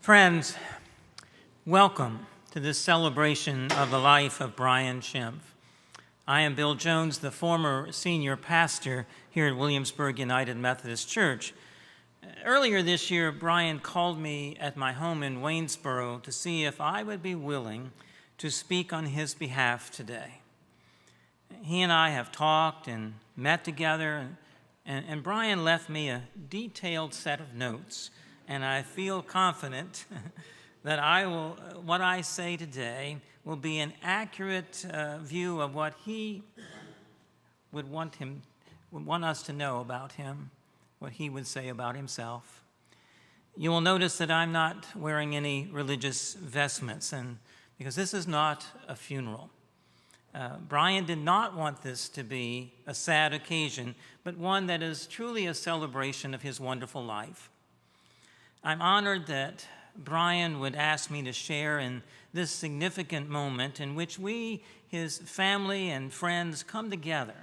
Friends, welcome to this celebration of the life of Bryan Schempf. I am Bill Jones, the former senior pastor here at Williamsburg United Methodist Church. Earlier this year, Bryan called me at my home in Waynesboro to see if I would be willing to speak on his behalf today. He and I have talked and met together, and Bryan left me a detailed set of notes, and I feel confident that what I say today will be an accurate view of what he would want us to know about him, what he would say about himself. You will notice that I'm not wearing any religious vestments, and because this is not a funeral. Bryan did not want this to be a sad occasion, but one that is truly a celebration of his wonderful life. I'm honored that Bryan would ask me to share in this significant moment in which we, his family and friends, come together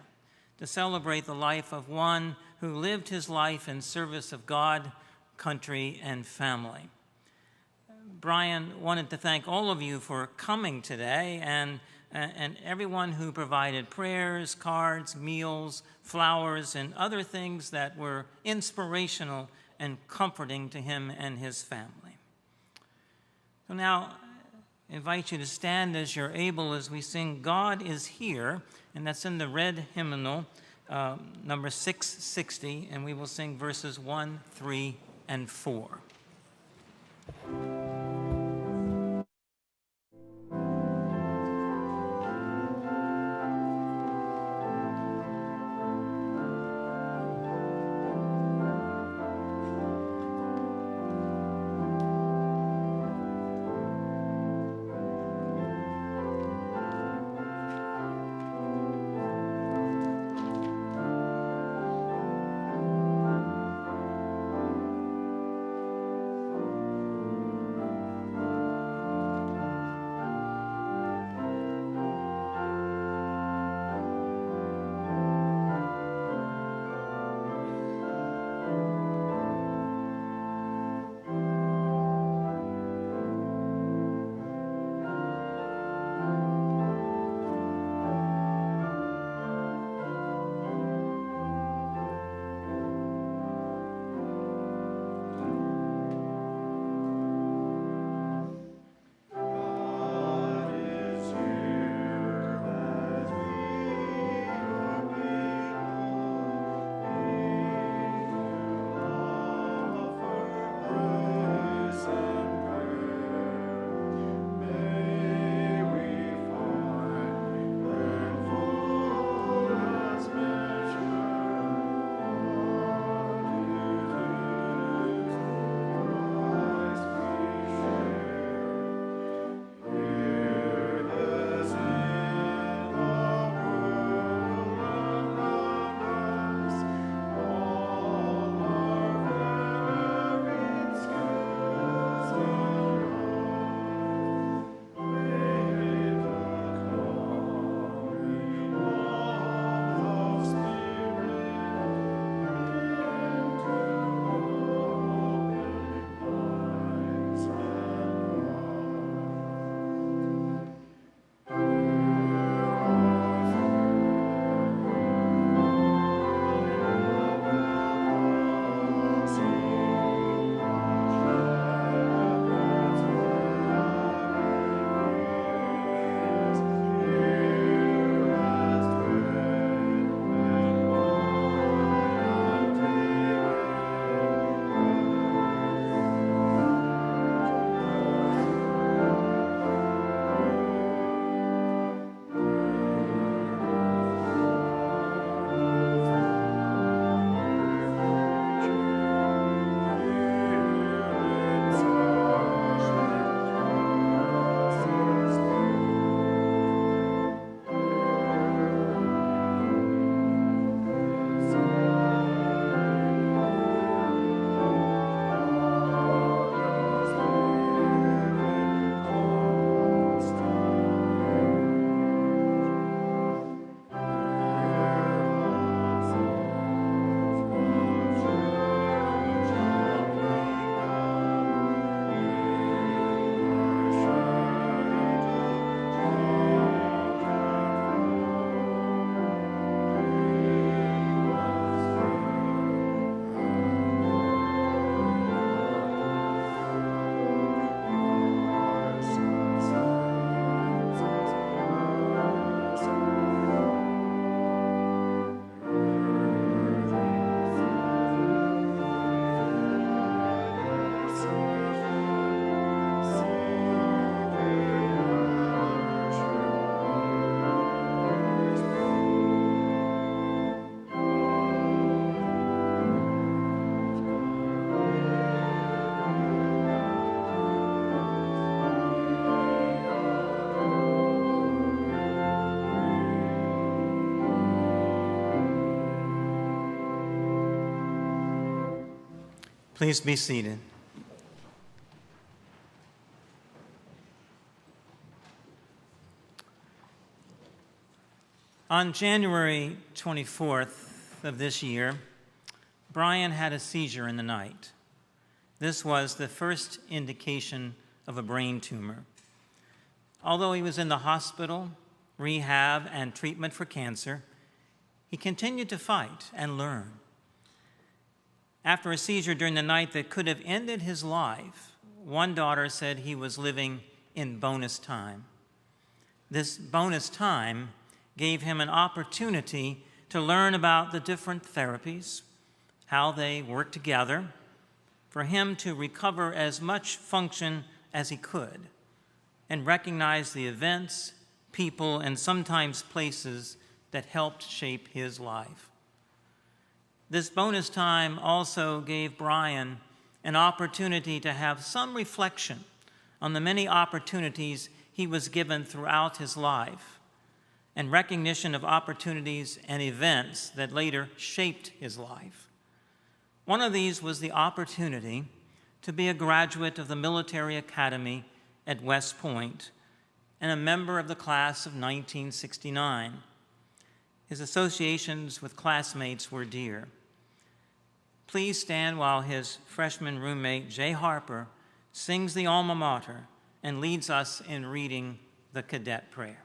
to celebrate the life of one who lived his life in service of God, country, and family. Bryan wanted to thank all of you for coming today and everyone who provided prayers, cards, meals, flowers, and other things that were inspirational and comforting to him and his family. So now, I invite you to stand as you're able as we sing God is Here, and that's in the red hymnal, number 660, and we will sing verses 1, 3, and 4. Please be seated. On January 24th of this year, Bryan had a seizure in the night. This was the first indication of a brain tumor. Although he was in the hospital, rehab, and treatment for cancer, he continued to fight and learn. After a seizure during the night that could have ended his life, one daughter said he was living in bonus time. This bonus time gave him an opportunity to learn about the different therapies, how they work together, for him to recover as much function as he could, and recognize the events, people, and sometimes places that helped shape his life. This bonus time also gave Bryan an opportunity to have some reflection on the many opportunities he was given throughout his life, and recognition of opportunities and events that later shaped his life. One of these was the opportunity to be a graduate of the military academy at West Point and a member of the class of 1969. His associations with classmates were dear. Please stand while his freshman roommate, Jay Harper, sings the alma mater and leads us in reading the cadet prayer.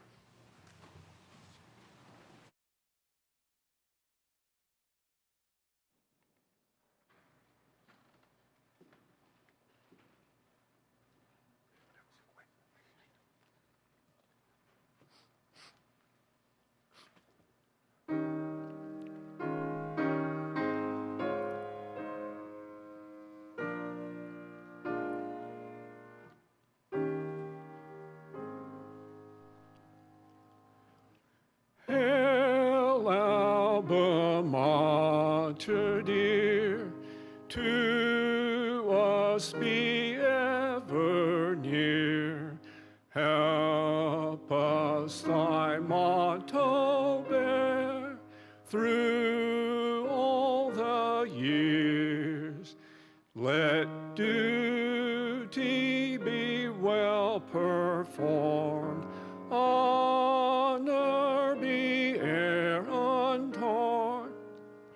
Dear, to us be ever near. Help us thy motto bear through all the years. Let duty be well performed, honor be e'er untorn,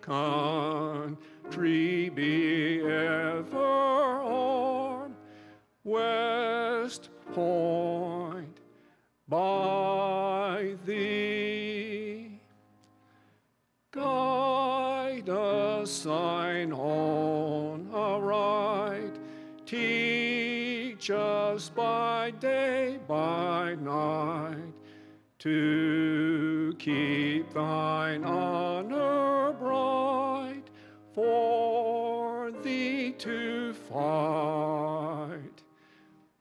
country be ever armed. West Point by thee, guide us thine own aright, teach us by day, by night, to keep thine honor bright, for thee to fight.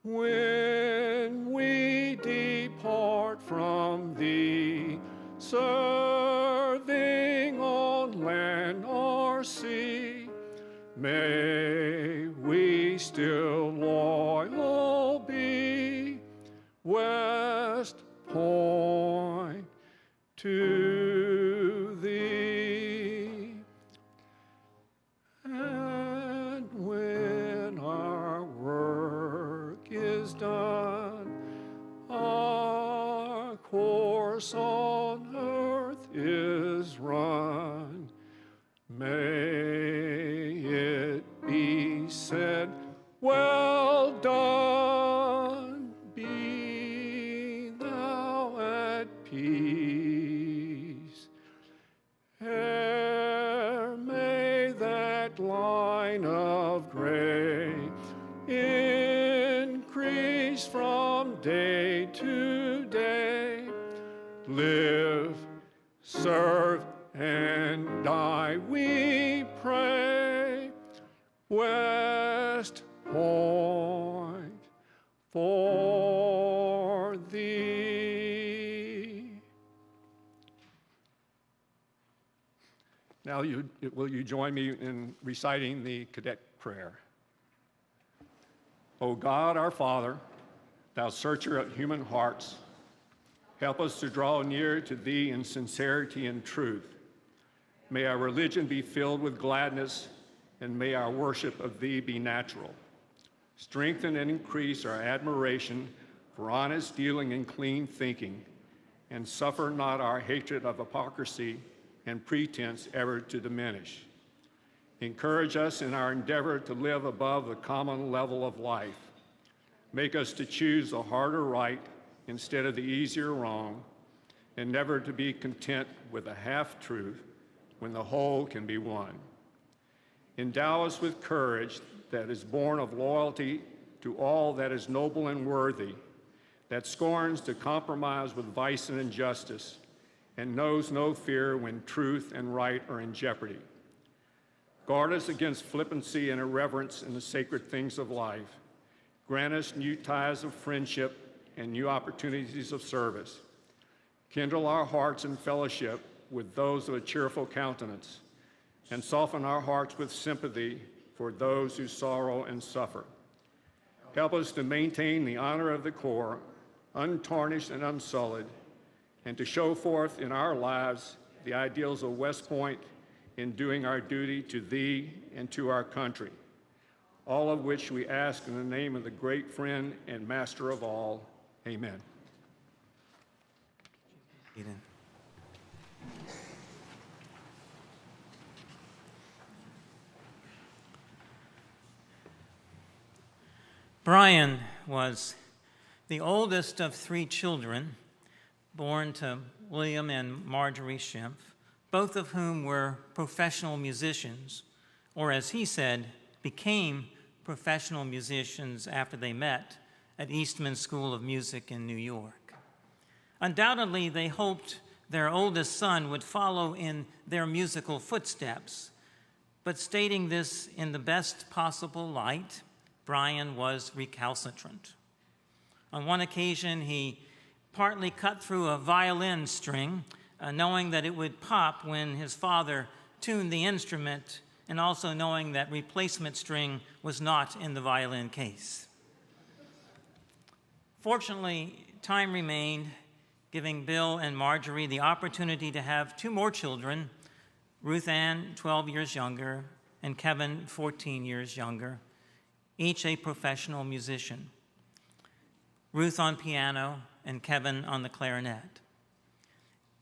When we depart from thee, serving on land or sea, may we still loyal be. West Point to thee. And when our work is done, our course on earth is run, may it be said, well done, be thou at peace. Ere may that line of gray increase from day to day. Live, serve, and die, we pray. West Point for thee. Now, will you join me in reciting the cadet prayer? O God, our Father, thou searcher of human hearts, help us to draw near to thee in sincerity and truth. May our religion be filled with gladness, and may our worship of thee be natural. Strengthen and increase our admiration for honest dealing and clean thinking, and suffer not our hatred of hypocrisy and pretense ever to diminish. Encourage us in our endeavor to live above the common level of life. Make us to choose the harder right instead of the easier wrong, and never to be content with a half-truth when the whole can be won. Endow us with courage that is born of loyalty to all that is noble and worthy, that scorns to compromise with vice and injustice, and knows no fear when truth and right are in jeopardy. Guard us against flippancy and irreverence in the sacred things of life. Grant us new ties of friendship and new opportunities of service. Kindle our hearts in fellowship with those of a cheerful countenance, and soften our hearts with sympathy for those who sorrow and suffer. Help us to maintain the honor of the core, untarnished and unsullied, and to show forth in our lives the ideals of West Point in doing our duty to thee and to our country, all of which we ask in the name of the great friend and master of all. Amen. Bryan was the oldest of 3 children born to William and Marjorie Schempf, both of whom were professional musicians, or as he said, became professional musicians after they met at Eastman School of Music in New York. Undoubtedly, they hoped their oldest son would follow in their musical footsteps, but stating this in the best possible light, Bryan was recalcitrant. On one occasion, he partly cut through a violin string, knowing that it would pop when his father tuned the instrument, and also knowing that replacement string was not in the violin case. Fortunately, time remained, giving Bill and Marjorie the opportunity to have 2 more children, Ruth Ann, 12 years younger, and Kevin, 14 years younger, each a professional musician. Ruth on piano and Kevin on the clarinet.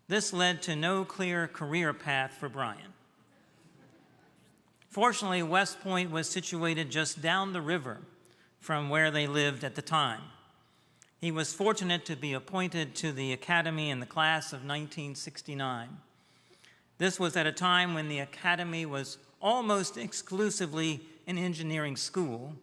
This led to no clear career path for Bryan. Fortunately, West Point was situated just down the river from where they lived at the time. He was fortunate to be appointed to the Academy in the class of 1969. This was at a time when the Academy was almost exclusively an engineering school,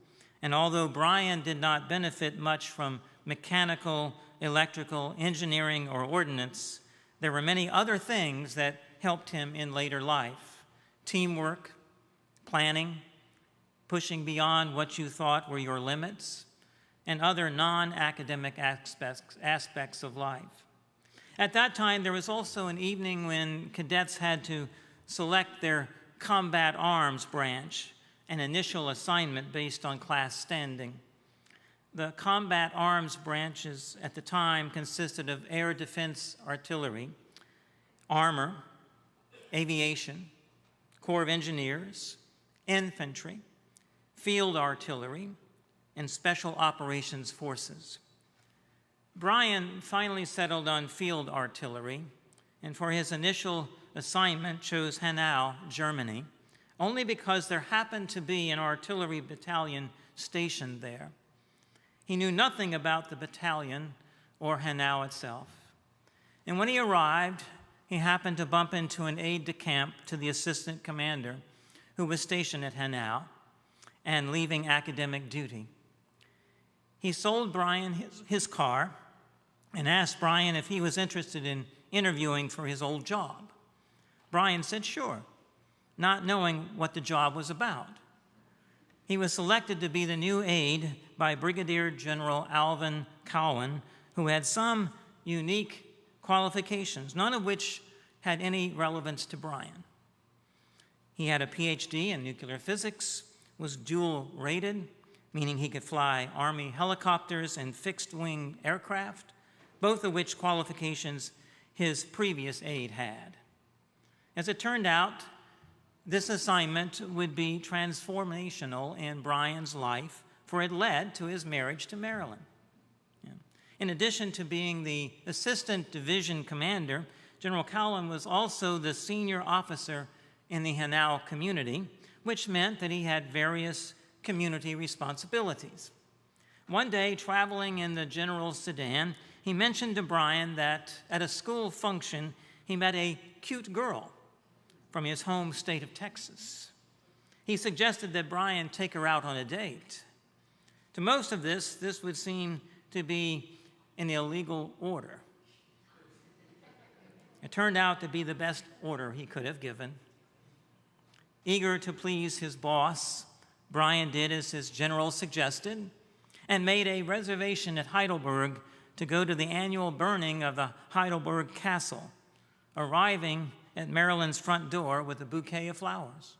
and although Bryan did not benefit much from mechanical, electrical, engineering, or ordnance, there were many other things that helped him in later life: teamwork, planning, pushing beyond what you thought were your limits, and other non-academic aspects of life. At that time, there was also an evening when cadets had to select their combat arms branch, an initial assignment based on class standing. The combat arms branches at the time consisted of air defense artillery, armor, aviation, Corps of Engineers, infantry, field artillery, and special operations forces. Bryan finally settled on field artillery, and for his initial assignment chose Hanau, Germany, only because there happened to be an artillery battalion stationed there. He knew nothing about the battalion or Hanau itself. And when he arrived, he happened to bump into an aide-de-camp to the assistant commander who was stationed at Hanau and leaving academic duty. He sold Bryan his car and asked Bryan if he was interested in interviewing for his old job. Bryan said sure, not knowing what the job was about. He was selected to be the new aide by Brigadier General Alvin Cowan, who had some unique qualifications, none of which had any relevance to Bryan. He had a PhD in nuclear physics, was dual-rated, meaning he could fly Army helicopters and fixed-wing aircraft, both of which qualifications his previous aide had. As it turned out, This assignment would be transformational in Bryan's life, for it led to his marriage to Marilyn. In addition to being the assistant division commander, General Cowan was also the senior officer in the Hanau community, which meant that he had various community responsibilities. One day, traveling in the general's sedan, he mentioned to Bryan that at a school function, he met a cute girl from his home state of Texas. He suggested that Bryan take her out on a date. To most of this would seem to be an illegal order. It turned out to be the best order he could have given. Eager to please his boss, Bryan did as his general suggested and made a reservation at Heidelberg to go to the annual burning of the Heidelberg Castle, arriving at Marilyn's front door with a bouquet of flowers.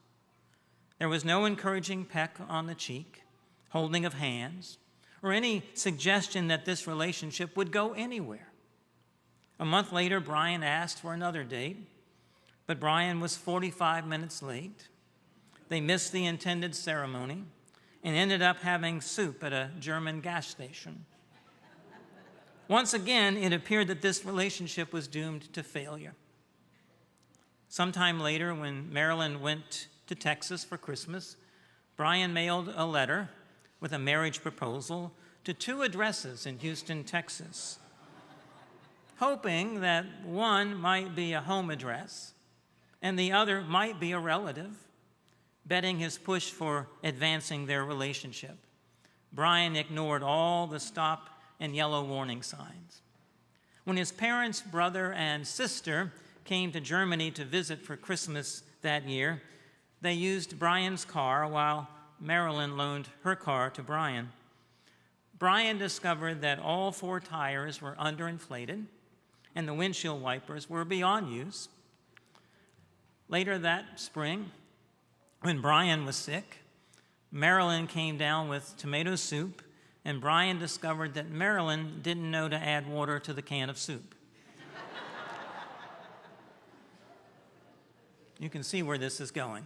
There was no encouraging peck on the cheek, holding of hands, or any suggestion that this relationship would go anywhere. A month later, Bryan asked for another date, but Bryan was 45 minutes late. They missed the intended ceremony and ended up having soup at a German gas station. Once again, it appeared that this relationship was doomed to failure. Sometime later, when Marilyn went to Texas for Christmas, Bryan mailed a letter with a marriage proposal to 2 addresses in Houston, Texas, hoping that one might be a home address and the other might be a relative, betting his push for advancing their relationship. Bryan ignored all the stop and yellow warning signs. When his parents, brother, and sister came to Germany to visit for Christmas that year, they used Bryan's car while Marilyn loaned her car to Bryan. Bryan discovered that all 4 tires were underinflated and the windshield wipers were beyond use. Later that spring, when Bryan was sick, Marilyn came down with tomato soup, and Bryan discovered that Marilyn didn't know to add water to the can of soup. You can see where this is going.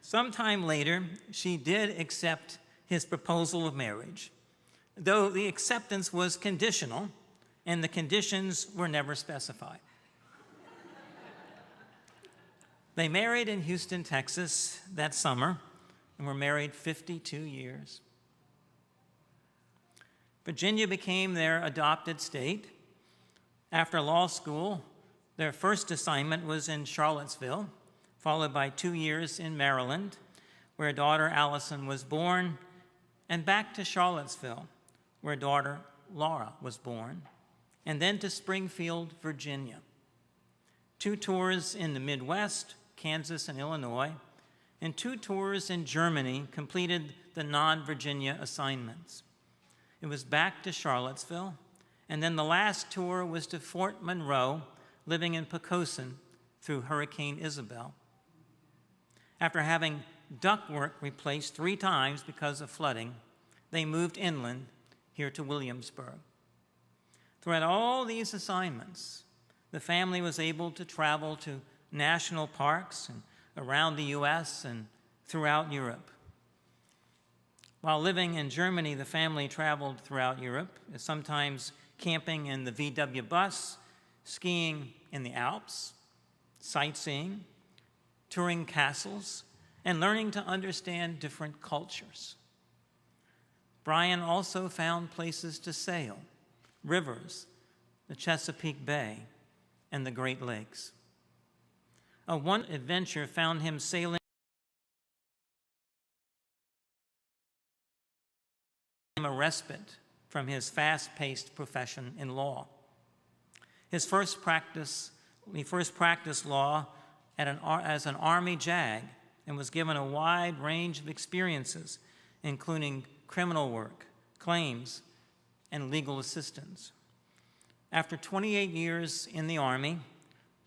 Sometime later, she did accept his proposal of marriage, though the acceptance was conditional, and the conditions were never specified. They married in Houston, Texas that summer, and were married 52 years. Virginia became their adopted state. After law school, their first assignment was in Charlottesville, followed by 2 years in Maryland, where daughter Allison was born, and back to Charlottesville, where daughter Laura was born, and then to Springfield, Virginia. 2 tours in the Midwest, Kansas and Illinois, and 2 tours in Germany completed the non-Virginia assignments. It was back to Charlottesville, and then the last tour was to Fort Monroe, living in Poquoson through Hurricane Isabel. After having ductwork replaced 3 times because of flooding, they moved inland here to Williamsburg. Throughout all these assignments, the family was able to travel to national parks and around the U.S. and throughout Europe. While living in Germany, the family traveled throughout Europe, sometimes camping in the VW bus, skiing in the Alps, sightseeing, touring castles, and learning to understand different cultures. Bryan also found places to sail, rivers, the Chesapeake Bay, and the Great Lakes. One adventure found him sailing a respite from his fast-paced profession in law. He first practiced law as an Army JAG and was given a wide range of experiences, including criminal work, claims, and legal assistance. After 28 years in the Army,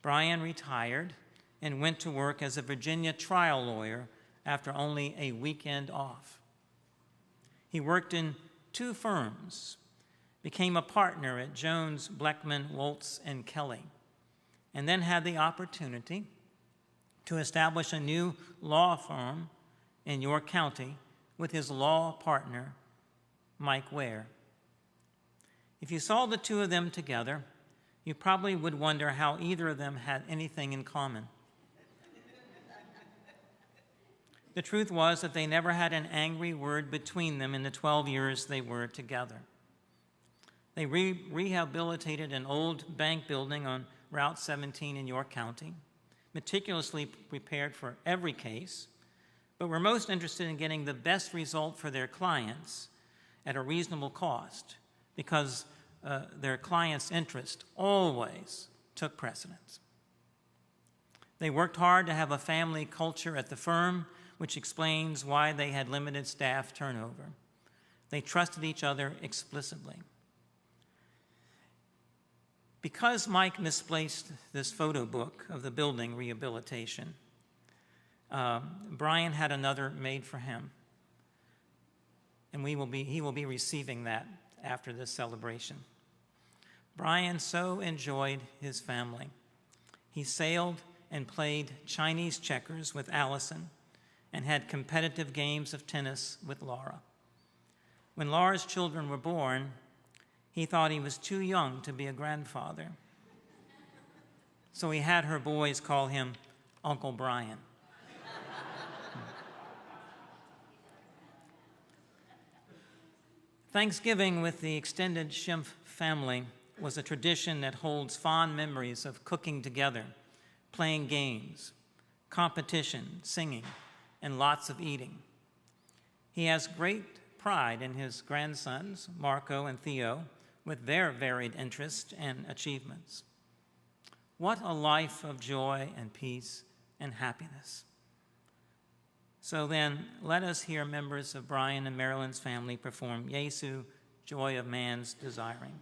Bryan retired and went to work as a Virginia trial lawyer after only a weekend off. He worked in 2 firms, became a partner at Jones, Bleckman, Woltz, and Kelly, and then had the opportunity to establish a new law firm in York County with his law partner, Mike Ware. If you saw the two of them together, you probably would wonder how either of them had anything in common. The truth was that they never had an angry word between them in the 12 years they were together. They rehabilitated an old bank building on Route 17 in York County, meticulously prepared for every case, but were most interested in getting the best result for their clients at a reasonable cost, because their clients' interest always took precedence. They worked hard to have a family culture at the firm, which explains why they had limited staff turnover. They trusted each other explicitly. Because Mike misplaced this photo book of the building rehabilitation, Bryan had another made for him, and he will be receiving that after this celebration. Bryan so enjoyed his family. He sailed and played Chinese checkers with Allison and had competitive games of tennis with Laura. When Laura's children were born, he thought he was too young to be a grandfather, so he had her boys call him Uncle Bryan. Thanksgiving with the extended Schempf family was a tradition that holds fond memories of cooking together, playing games, competition, singing, and lots of eating. He has great pride in his grandsons, Marco and Theo, with their varied interests and achievements. What a life of joy and peace and happiness. So then, let us hear members of Bryan and Marilyn's family perform Jesu, Joy of Man's Desiring.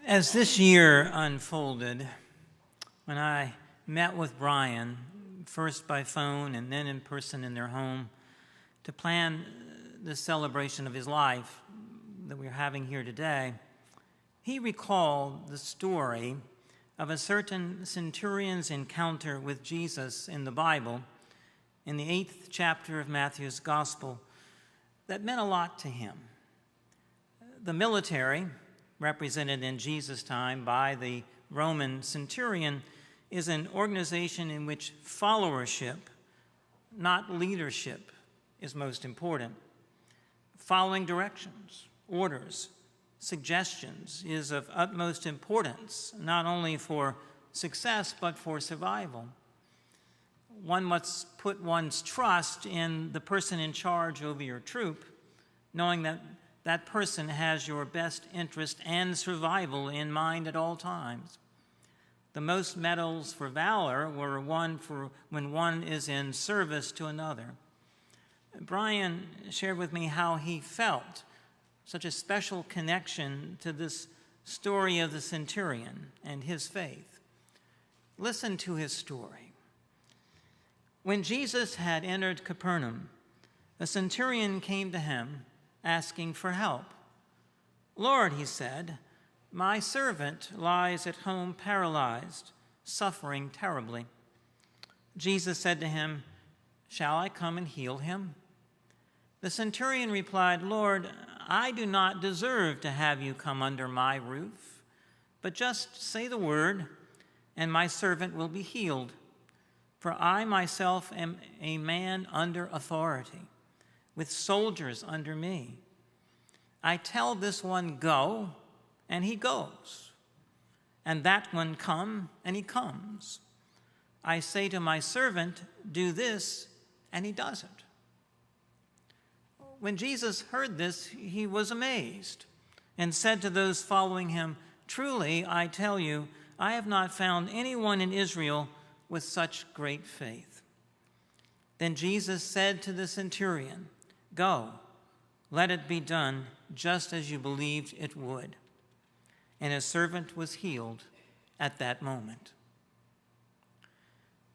As this year unfolded, when I met with Bryan, first by phone and then in person in their home, to plan the celebration of his life that we're having here today, he recalled the story of a certain centurion's encounter with Jesus in the Bible, in the 8th chapter of Matthew's Gospel, that meant a lot to him. The military, represented in Jesus' time by the Roman centurion, is an organization in which followership, not leadership, is most important. Following directions, orders, suggestions is of utmost importance, not only for success, but for survival. One must put one's trust in the person in charge over your troop, knowing that that person has your best interest and survival in mind at all times. The most medals for valor were won for when one is in service to another. Bryan shared with me how he felt such a special connection to this story of the centurion and his faith. Listen to his story. When Jesus had entered Capernaum, a centurion came to him asking for help. "Lord," he said, "my servant lies at home paralyzed, suffering terribly." Jesus said to him, "Shall I come and heal him?" The centurion replied, "Lord, I do not deserve to have you come under my roof, but just say the word, and my servant will be healed. For I myself am a man under authority, with soldiers under me. I tell this one, 'Go,' and he goes, and that one, 'Come,' and he comes. I say to my servant, 'Do this,' and he does it." When Jesus heard this, he was amazed and said to those following him, "Truly, I tell you, I have not found anyone in Israel with such great faith." Then Jesus said to the centurion, "Go, let it be done just as you believed it would." And his servant was healed at that moment.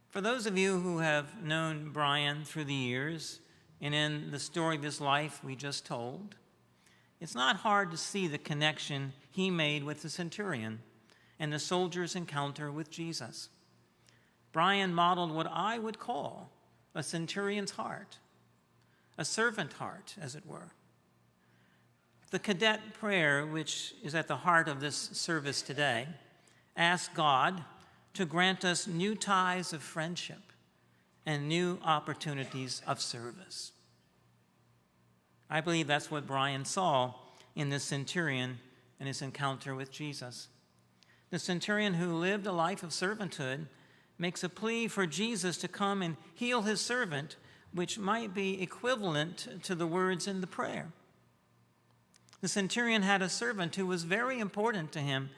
For those of you who have known Bryan through the years, and in the story of his life we just told, it's not hard to see the connection he made with the centurion and the soldier's encounter with Jesus. Bryan modeled what I would call a centurion's heart, a servant heart, as it were. The cadet prayer, which is at the heart of this service today, asks God to grant us new ties of friendship and new opportunities of service. I believe that's what Bryan saw in this centurion and his encounter with Jesus. The centurion who lived a life of servanthood makes a plea for Jesus to come and heal his servant, which might be equivalent to the words in the prayer. The centurion had a servant who was very important to him,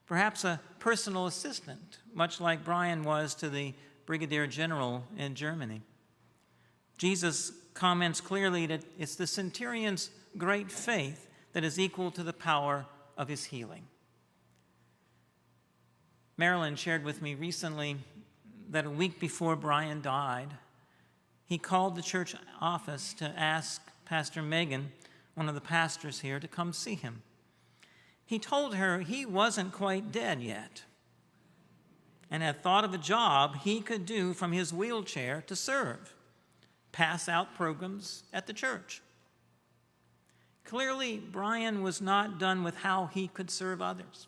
perhaps a personal assistant, much like Bryan was to the brigadier general in Germany. Jesus comments clearly that it's the centurion's great faith that is equal to the power of his healing. Marilyn shared with me recently that a week before Bryan died, he called the church office to ask Pastor Megan, one of the pastors here, to come see him. He told her he wasn't quite dead yet and had thought of a job he could do from his wheelchair to serve, pass out programs at the church. Clearly, Bryan was not done with how he could serve others.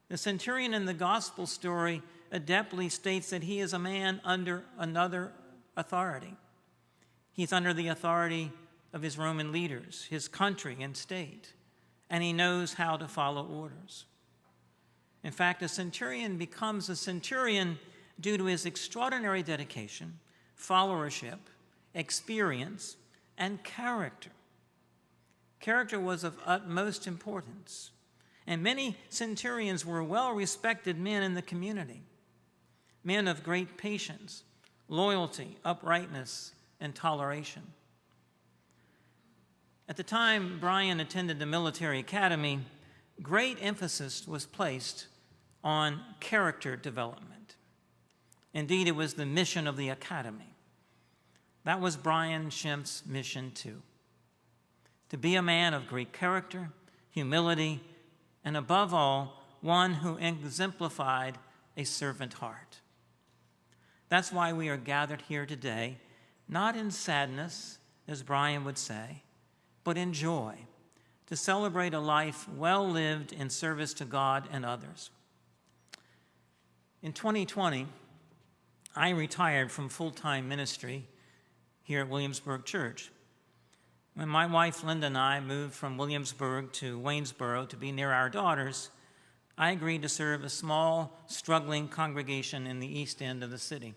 The centurion in the gospel story adeptly states that he is a man under another authority. He's under the authority of his Roman leaders, his country and state, and he knows how to follow orders. In fact, a centurion becomes a centurion due to his extraordinary dedication, followership, experience, and character. Character was of utmost importance, and many centurions were well-respected men in the community, men of great patience, loyalty, uprightness, and toleration. At the time Bryan attended the military academy, great emphasis was placed on character development. Indeed, it was the mission of the academy. That was Bryan Schempf's mission too, to be a man of great character, humility, and above all, one who exemplified a servant heart. That's why we are gathered here today, not in sadness, as Bryan would say, but in joy, to celebrate a life well lived in service to God and others. In 2020, I retired from full-time ministry here at Williamsburg Church. When my wife Linda and I moved from Williamsburg to Waynesboro to be near our daughters, I agreed to serve a small, struggling congregation in the east end of the city.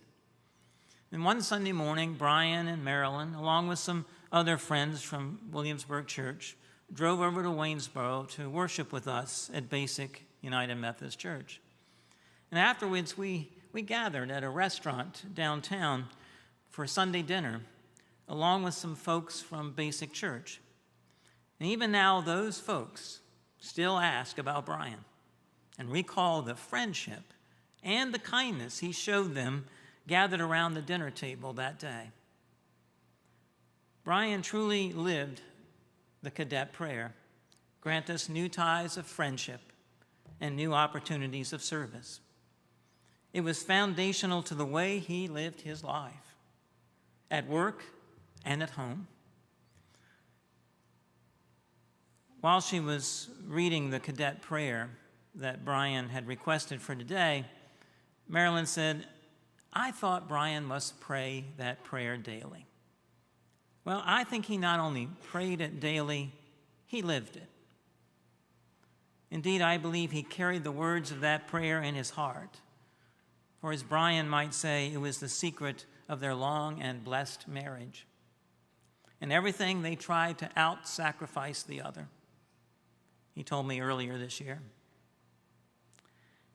And one Sunday morning, Bryan and Marilyn, along with some other friends from Williamsburg Church, drove over to Waynesboro to worship with us at Basic United Methodist Church. And afterwards, we gathered at a restaurant downtown for Sunday dinner, along with some folks from Basic Church. And even now, those folks still ask about Bryan and recall the friendship and the kindness he showed them gathered around the dinner table that day. Bryan truly lived the cadet prayer: grant us new ties of friendship and new opportunities of service. It was foundational to the way he lived his life, at work and at home. While she was reading the cadet prayer that Bryan had requested for today, Marilyn said, "I thought Bryan must pray that prayer daily." Well, I think he not only prayed it daily, he lived it. Indeed, I believe he carried the words of that prayer in his heart. Or as Bryan might say, it was the secret of their long and blessed marriage. In everything, they tried to out-sacrifice the other. He told me earlier this year.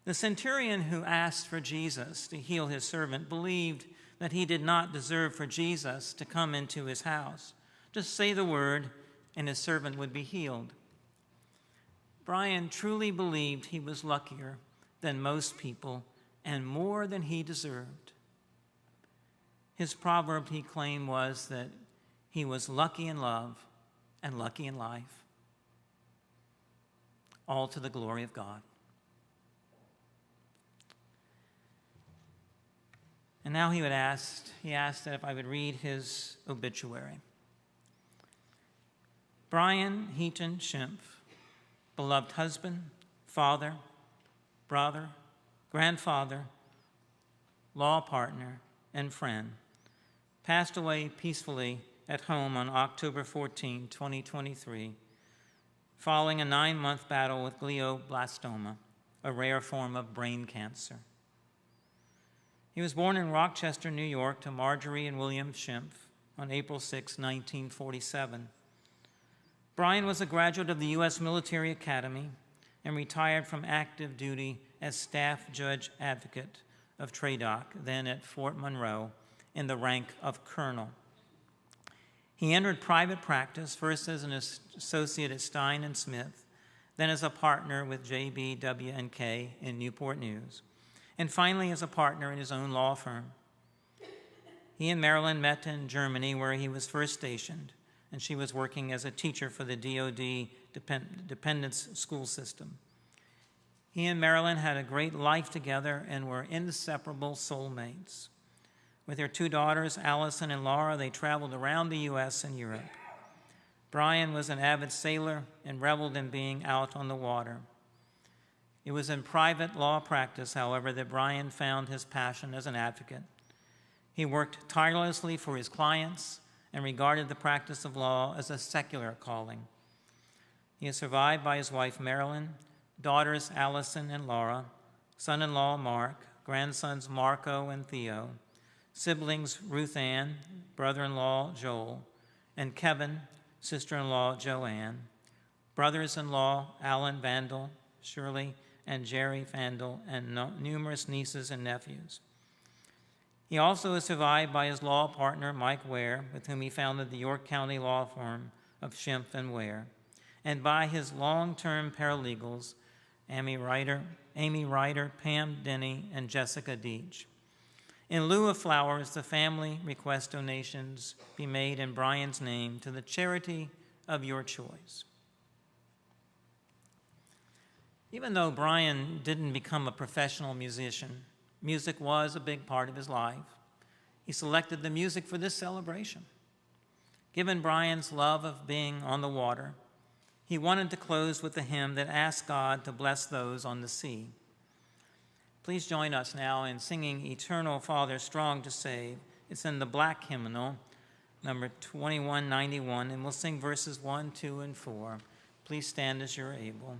The centurion who asked for Jesus to heal his servant believed that he did not deserve for Jesus to come into his house. Just say the word, and his servant would be healed. Bryan truly believed he was luckier than most people and more than he deserved. His proverb, he claimed, was that he was lucky in love and lucky in life, all to the glory of God. And now he asked that if I would read his obituary. Bryan Heaton Schempf, beloved husband, father, brother, grandfather, law partner, and friend, passed away peacefully at home on October 14, 2023, following a 9-month battle with glioblastoma, a rare form of brain cancer. He was born in Rochester, New York, to Marjorie and William Schempf on April 6, 1947. Bryan was a graduate of the U.S. Military Academy and retired from active duty as Staff Judge Advocate of TRADOC, then at Fort Monroe, in the rank of Colonel. He entered private practice, first as an associate at Stein & Smith, then as a partner with JBW&K in Newport News, and finally as a partner in his own law firm. He and Marilyn met in Germany, where he was first stationed, and she was working as a teacher for the DoD Dependence School System. He and Marilyn had a great life together and were inseparable soulmates. With their 2 daughters, Allison and Laura, they traveled around the U.S. and Europe. Bryan was an avid sailor and reveled in being out on the water. It was in private law practice, however, that Bryan found his passion as an advocate. He worked tirelessly for his clients and regarded the practice of law as a secular calling. He is survived by his wife, Marilyn, daughters Allison and Laura, son-in-law Mark, grandsons Marco and Theo, siblings Ruth Ann, brother-in-law Joel, and Kevin, sister-in-law Joanne, brothers-in-law Alan Vandal, Shirley, and Jerry Vandal, and numerous nieces and nephews. He also is survived by his law partner, Mike Ware, with whom he founded the York County law firm of Schempf and Ware, and by his long-term paralegals, Amy Ryder, Pam Denny, and Jessica Deach. In lieu of flowers, the family requests donations be made in Bryan's name to the charity of your choice. Even though Bryan didn't become a professional musician, music was a big part of his life. He selected the music for this celebration. Given Bryan's love of being on the water, he wanted to close with a hymn that asked God to bless those on the sea. Please join us now in singing Eternal Father Strong to Save. It's in the black hymnal, number 2191, and we'll sing verses 1, 2, and 4. Please stand as you're able.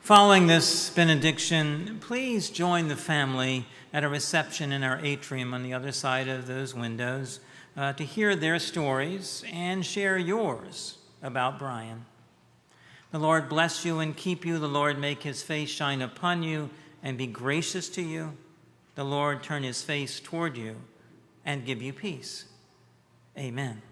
Following this benediction, please join the family at a reception in our atrium on the other side of those windows to hear their stories and share yours about Bryan. The Lord bless you and keep you. The Lord make his face shine upon you and be gracious to you. The Lord turn his face toward you and give you peace. Amen.